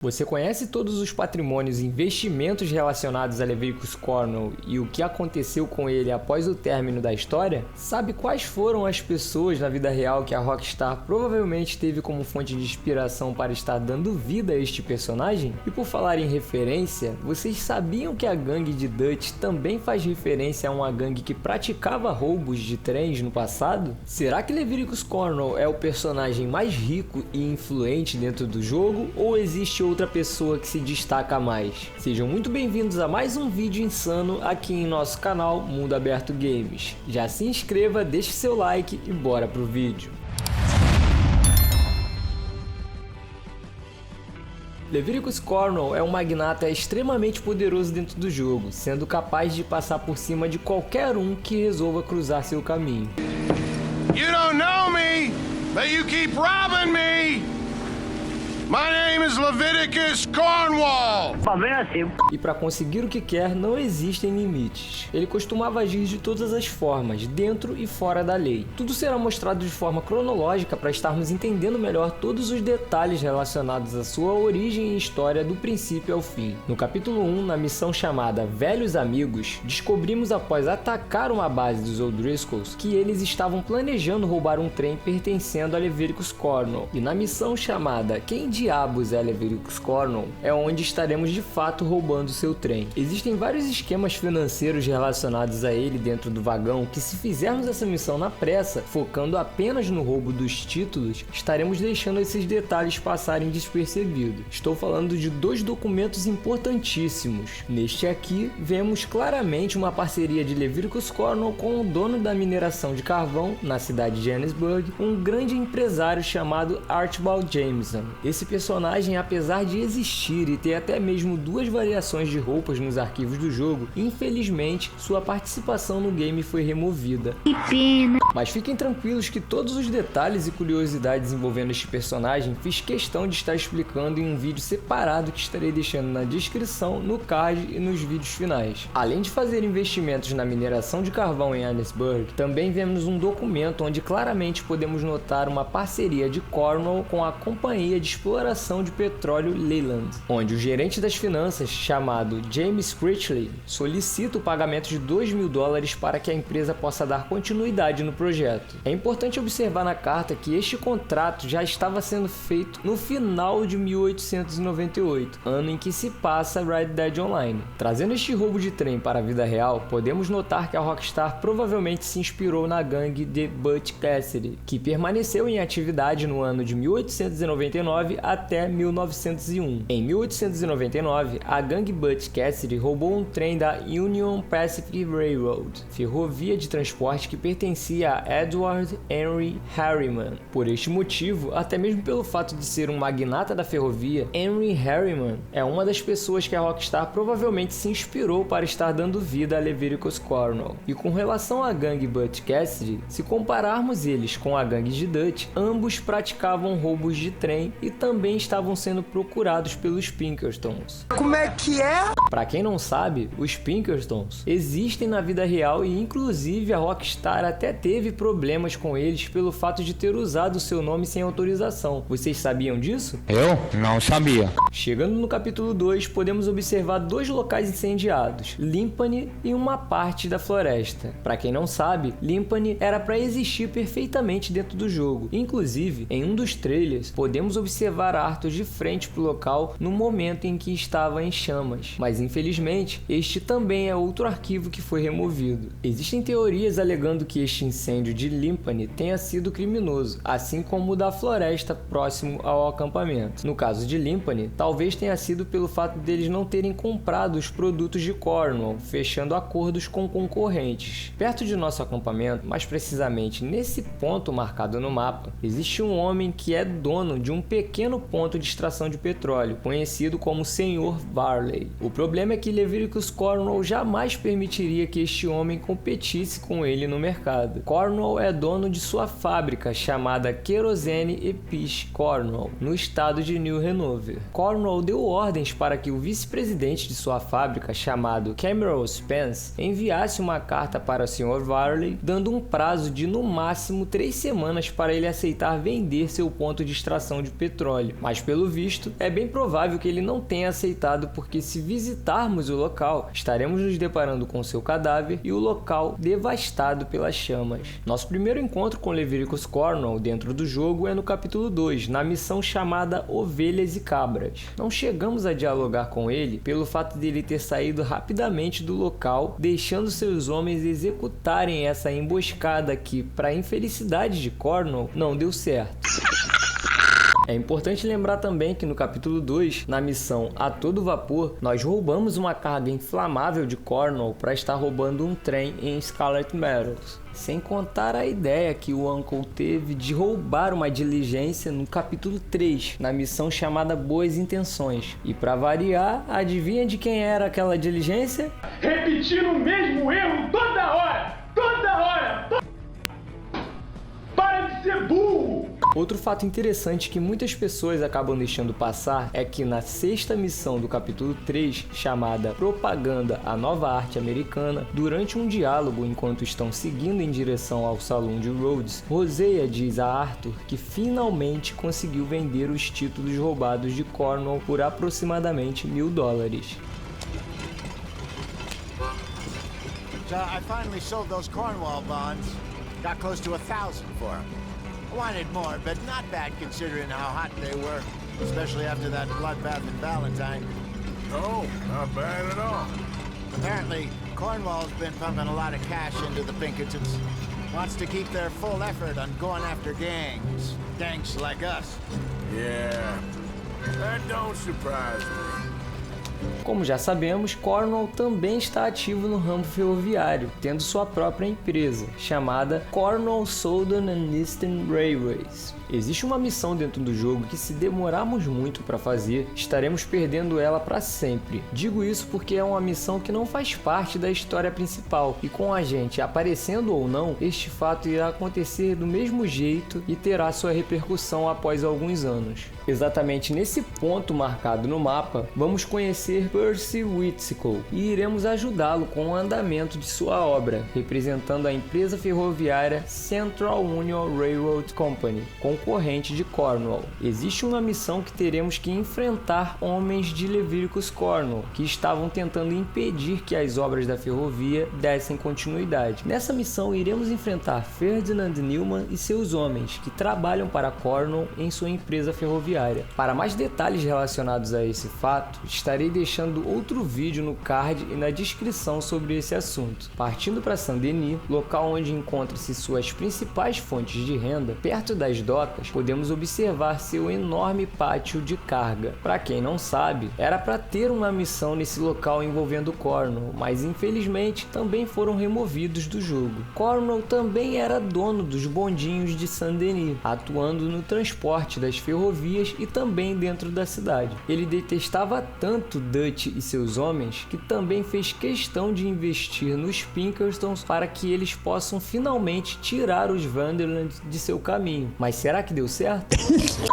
Você conhece todos os patrimônios e investimentos relacionados a Leviticus Cornwell e o que aconteceu com ele após o término da história? Sabe quais foram as pessoas na vida real que a Rockstar provavelmente teve como fonte de inspiração para estar dando vida a este personagem? E por falar em referência, vocês sabiam que a gangue de Dutch também faz referência a uma gangue que praticava roubos de trens no passado? Será que Leviticus Cornwell é o personagem mais rico e influente dentro do jogo, ou existe outra pessoa que se destaca mais? Sejam muito bem-vindos a mais um vídeo insano aqui em nosso canal Mundo Aberto Games. Já se inscreva, deixe seu like e bora pro vídeo. Leviticus Cornwell é um magnata extremamente poderoso dentro do jogo, sendo capaz de passar por cima de qualquer um que resolva cruzar seu caminho. You don't know me, but you keep robbing me! My name is Leviticus Cornwell! E para conseguir o que quer, não existem limites. Ele costumava agir de todas as formas, dentro e fora da lei. Tudo será mostrado de forma cronológica para estarmos entendendo melhor todos os detalhes relacionados à sua origem e história do princípio ao fim. No capítulo 1, na missão chamada Velhos Amigos, descobrimos após atacar uma base dos O'Driscolls que eles estavam planejando roubar um trem pertencendo a Leviticus Cornwell. E na missão chamada Quem diabos é Leviticus Cornwell é onde estaremos de fato roubando seu trem. Existem vários esquemas financeiros relacionados a ele dentro do vagão que, se fizermos essa missão na pressa, focando apenas no roubo dos títulos, estaremos deixando esses detalhes passarem despercebidos. Estou falando de dois documentos importantíssimos. Neste aqui, vemos claramente uma parceria de Leviticus Cornwell com o dono da mineração de carvão na cidade de Johannesburg, um grande empresário chamado Archibald Jameson. Esse personagem, apesar de existir e ter até mesmo duas variações de roupas nos arquivos do jogo, infelizmente sua participação no game foi removida. Que pena! Mas fiquem tranquilos que todos os detalhes e curiosidades envolvendo este personagem fiz questão de estar explicando em um vídeo separado que estarei deixando na descrição, no card e nos vídeos finais. Além de fazer investimentos na mineração de carvão em Johannesburg, também vemos um documento onde claramente podemos notar uma parceria de Cornwell com a companhia de exploração de petróleo Leyland, onde o gerente das finanças, chamado James Critchley, solicita o pagamento de $2.000 para que a empresa possa dar continuidade no projeto. É importante observar na carta que este contrato já estava sendo feito no final de 1898, ano em que se passa Red Dead Online. Trazendo este roubo de trem para a vida real, podemos notar que a Rockstar provavelmente se inspirou na gangue de Butch Cassidy, que permaneceu em atividade no ano de 1899 até 1901. Em 1899, a gangue Butch Cassidy roubou um trem da Union Pacific Railroad, ferrovia de transporte que pertencia a Edward Henry Harriman. Por este motivo, até mesmo pelo fato de ser um magnata da ferrovia, Henry Harriman é uma das pessoas que a Rockstar provavelmente se inspirou para estar dando vida a Leviticus Cornwell. E com relação à gangue Butch Cassidy, se compararmos eles com a gangue de Dutch, ambos praticavam roubos de trem e também estavam sendo procurados pelos Pinkertons. Como é que é? Para quem não sabe, os Pinkertons existem na vida real e inclusive a Rockstar até teve problemas com eles pelo fato de ter usado seu nome sem autorização. Vocês sabiam disso? Eu não sabia. Chegando no capítulo 2, podemos observar dois locais incendiados, Limpany e uma parte da floresta. Para quem não sabe, Limpany era para existir perfeitamente dentro do jogo. Inclusive, em um dos trailers, podemos observar Arthur de frente para o local no momento em que estava em chamas, mas infelizmente este também é outro arquivo que foi removido. Existem teorias alegando que este incêndio de Limpany tenha sido criminoso, assim como o da floresta próximo ao acampamento. No caso de Limpany, talvez tenha sido pelo fato deles não terem comprado os produtos de Cornwell, fechando acordos com concorrentes. Perto de nosso acampamento, mais precisamente nesse ponto marcado no mapa, existe um homem que é dono de um pequeno ponto de extração de petróleo, conhecido como Sr. Varley. O problema é que Leviticus Cornwell jamais permitiria que este homem competisse com ele no mercado. Cornwell é dono de sua fábrica chamada Kerosene e Pitch Cornwell, no estado de New Hanover. Cornwell deu ordens para que o vice-presidente de sua fábrica, chamado Cameron Spence, enviasse uma carta para o Sr. Varley, dando um prazo de no máximo 3 semanas para ele aceitar vender seu ponto de extração de petróleo. mole, mas pelo visto é bem provável que ele não tenha aceitado, porque se visitarmos o local, estaremos nos deparando com seu cadáver e o local devastado pelas chamas. Nosso primeiro encontro com Leviticus Cornwall dentro do jogo é no capítulo 2, na missão chamada Ovelhas e Cabras. Não chegamos a dialogar com ele pelo fato de ele ter saído rapidamente do local, deixando seus homens executarem essa emboscada que, para infelicidade de Cornwall, não deu certo. É importante lembrar também que no capítulo 2, na missão A Todo Vapor, nós roubamos uma carga inflamável de Cornwall para estar roubando um trem em Scarlet Meadows. Sem contar a ideia que o Uncle teve de roubar uma diligência no capítulo 3, na missão chamada Boas Intenções. E para variar, adivinha de quem era aquela diligência? Repetindo o mesmo erro toda hora! Toda hora! Para de ser burro! Outro fato interessante que muitas pessoas acabam deixando passar é que na sexta missão do capítulo 3, chamada Propaganda à Nova Arte Americana, durante um diálogo enquanto estão seguindo em direção ao salão de Rhodes, Hosea diz a Arthur que finalmente conseguiu vender os títulos roubados de Cornwall por aproximadamente $1.000. So I finally sold those Cornwall bonds. Got close to 1,000 for them. I wanted more, but not bad considering how hot they were, especially after that bloodbath in Valentine. No, not bad at all. Apparently, Cornwall's been pumping a lot of cash into the Pinkertons. Wants to keep their full effort on going after gangs. Gangs like us. Yeah, that don't surprise me. Como já sabemos, Cornwall também está ativo no ramo ferroviário, tendo sua própria empresa, chamada Cornwall Southern and Eastern Railways. Existe uma missão dentro do jogo que, se demorarmos muito para fazer, estaremos perdendo ela para sempre. Digo isso porque é uma missão que não faz parte da história principal, e com a gente aparecendo ou não, este fato irá acontecer do mesmo jeito e terá sua repercussão após alguns anos. Exatamente nesse ponto marcado no mapa, vamos conhecer Percy Whitsicle e iremos ajudá-lo com o andamento de sua obra, representando a empresa ferroviária Central Union Railroad Company, concorrente de Cornwall. Existe uma missão que teremos que enfrentar homens de Leviticus Cornwall, que estavam tentando impedir que as obras da ferrovia dessem continuidade. Nessa missão iremos enfrentar Ferdinand Newman e seus homens, que trabalham para Cornwall em sua empresa ferroviária. Para mais detalhes relacionados a esse fato, estarei deixando outro vídeo no card e na descrição sobre esse assunto. Partindo para Saint-Denis, local onde encontra-se suas principais fontes de renda, perto das docas, podemos observar seu enorme pátio de carga. Para quem não sabe, era para ter uma missão nesse local envolvendo Cornwall, mas infelizmente também foram removidos do jogo. Cornwall também era dono dos bondinhos de Saint-Denis, atuando no transporte das ferrovias e também dentro da cidade. Ele detestava tanto Dutch e seus homens que também fez questão de investir nos Pinkertons para que eles possam finalmente tirar os Vanderland de seu caminho. Mas será que deu certo?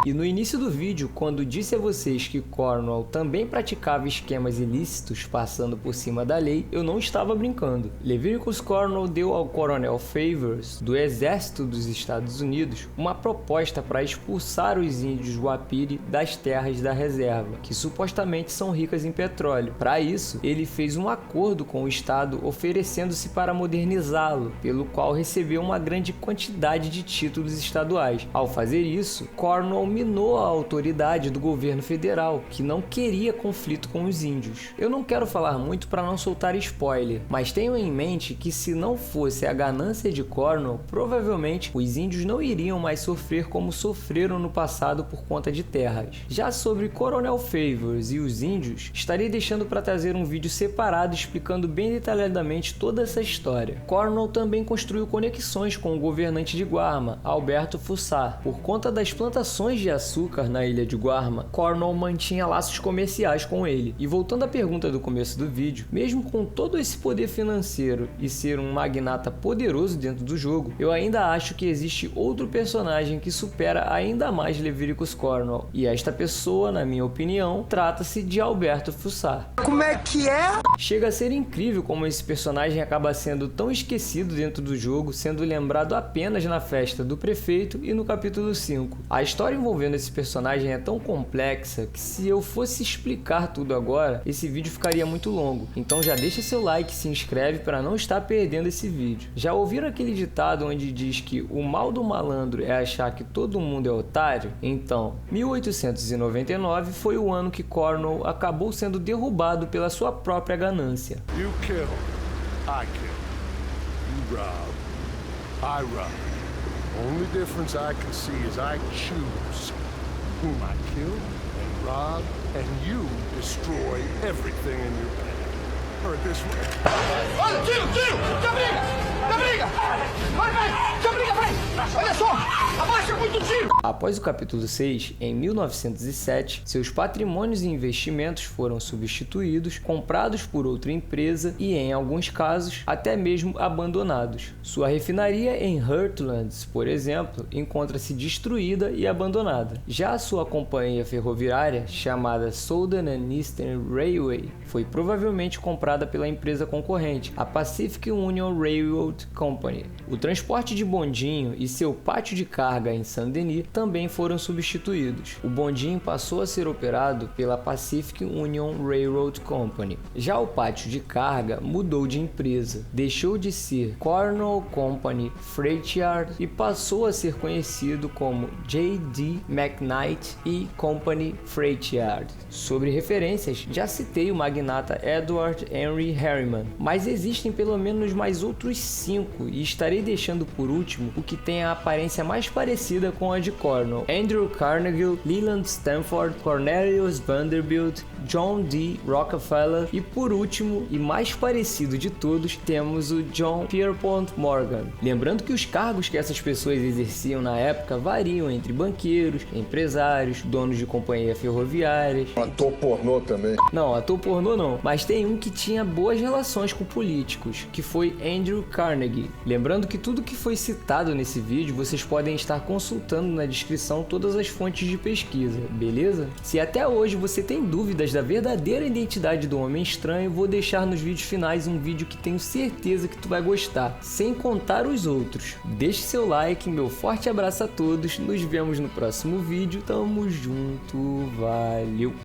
E no início do vídeo, quando disse a vocês que Cornwall também praticava esquemas ilícitos passando por cima da lei, eu não estava brincando. Leviticus Cornwall deu ao Coronel Favors, do Exército dos Estados Unidos, uma proposta para expulsar os índios Wapiri das terras da reserva, que supostamente são ricas em petróleo. Para isso, ele fez um acordo com o Estado oferecendo-se para modernizá-lo, pelo qual recebeu uma grande quantidade de títulos estaduais. Ao fazer isso, Cornwall minou a autoridade do governo federal, que não queria conflito com os índios. Eu não quero falar muito para não soltar spoiler, mas tenham em mente que, se não fosse a ganância de Cornwall, provavelmente os índios não iriam mais sofrer como sofreram no passado por conta de terras. Já sobre Coronel Favors e os índios, estarei deixando para trazer um vídeo separado explicando bem detalhadamente toda essa história. Cornwall também construiu conexões com o governante de Guarma, Alberto Fussar. Por conta das plantações de açúcar na ilha de Guarma, Cornwall mantinha laços comerciais com ele. E voltando à pergunta do começo do vídeo, mesmo com todo esse poder financeiro e ser um magnata poderoso dentro do jogo, eu ainda acho que existe outro personagem que supera ainda mais Leviticus Cornwall. E esta pessoa, na minha opinião, trata-se de Alberto certo fuçar. Como é que é? Chega a ser incrível como esse personagem acaba sendo tão esquecido dentro do jogo, sendo lembrado apenas na festa do prefeito e no capítulo 5. A história envolvendo esse personagem é tão complexa que se eu fosse explicar tudo agora, esse vídeo ficaria muito longo. Então já deixa seu like e se inscreve para não estar perdendo esse vídeo. Já ouviram aquele ditado onde diz que o mal do malandro é achar que todo mundo é otário? Então, 1899 foi o ano que Cornwall acabou sendo derrubado pela sua própria ganância. You kill, I kill. You rob, I rob. Only difference I can see is I choose whom I kill and rob, and you destroy everything in your path. Heard this way. Olha, tiro! Já briga! Já briga, vai! Olha só! Abaixa muito o tiro! Após o capítulo 6, em 1907, seus patrimônios e investimentos foram substituídos, comprados por outra empresa e, em alguns casos, até mesmo abandonados. Sua refinaria em Heartlands, por exemplo, encontra-se destruída e abandonada. Já a sua companhia ferroviária, chamada Southern and Eastern Railway, foi provavelmente comprada pela empresa concorrente, a Pacific Union Railroad Company. O transporte de bondinho e seu pátio de carga em Saint-Denis também foram substituídos. O bondinho passou a ser operado pela Pacific Union Railroad Company. Já o pátio de carga mudou de empresa, deixou de ser Cornwall Company Freight Yard e passou a ser conhecido como J.D. McKnight e Company Freight Yard. Sobre referências, já citei o magnata Edward Henry Harriman, mas existem pelo menos mais outros 5 e estarei deixando por último o que tem a aparência mais parecida com a de Cornwall: Andrew Carnegie, Leland Stanford, Cornelius Vanderbilt, John D. Rockefeller e por último, e mais parecido de todos, temos o John Pierpont Morgan. Lembrando que os cargos que essas pessoas exerciam na época variam entre banqueiros, empresários, donos de companhia ferroviárias. Ator pornô também. Não, ator pornô não, mas tem um que tinha boas relações com políticos, que foi Andrew Carnegie. Lembrando que tudo que foi citado nesse vídeo vocês podem estar consultando na descrição todas as fontes de pesquisa, beleza? Se até hoje você tem dúvidas da verdadeira identidade do Homem Estranho, vou deixar nos vídeos finais um vídeo que tenho certeza que tu vai gostar, sem contar os outros. Deixe seu like, meu forte abraço a todos, nos vemos no próximo vídeo, tamo junto, valeu!